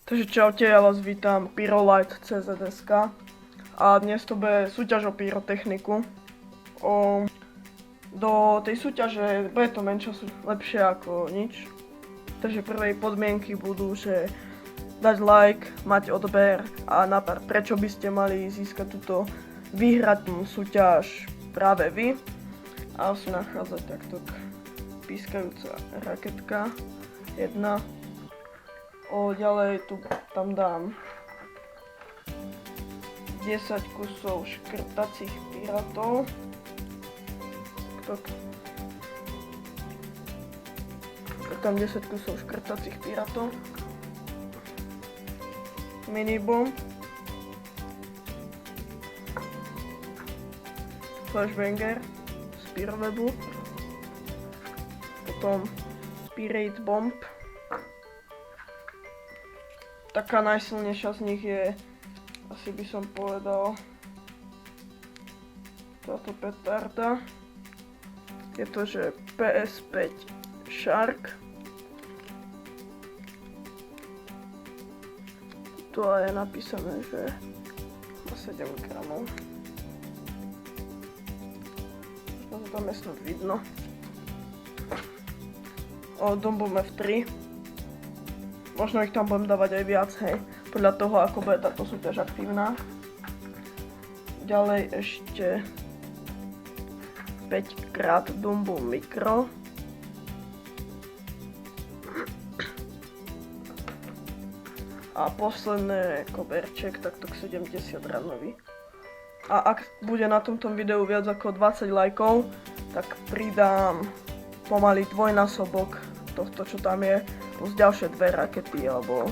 Takže čaute, ja vás vítam Pyrolight CZSK a dnes to bude súťaž o pyrotechniku. Do tej súťaže bude to menšie lepšie ako nič. Takže prvé podmienky budú, že dať like, mať odber a napríklad prečo by ste mali získať túto vyhrať súťaž práve vy. A si nachádzať takto pískajúca raketka 1. Ďalej tam dám 10 kusov škrtacích pirátov. Tam 10 kusov škrtacích pirátov. Minibomb. Flashbanger z Pyrowebu. Potom Pirate Bomb. Taká najsilnejšia z nich je, asi by som povedal, táto petarda. Je to, že PS5 Shark. Tu je napísané, že má 7 gramov. Možno to tam je snad vidno. Dombom F3. Možno ich tam budem dávať aj viac, hej, podľa toho, ako bude táto súťaž aktívna. Ďalej ešte 5x Dumbo Micro. A posledné koberček, takto 70 ranový. A ak bude na tomto videu viac ako 20 lajkov, tak pridám pomaly dvojnásobok tohto, čo tam je, plus ďalšie 2 rakety, alebo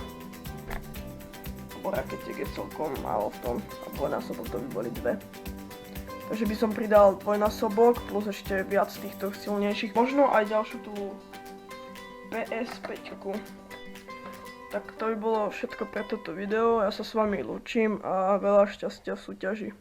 raketiek je celkom málo v tom, a dvojnásobok to by boli 2. Takže by som pridal dvojnásobok, plus ešte viac týchto silnejších, možno aj ďalšiu tú PS5. Tak to by bolo všetko pre toto video, ja sa s vami lúčim a veľa šťastia v súťaži.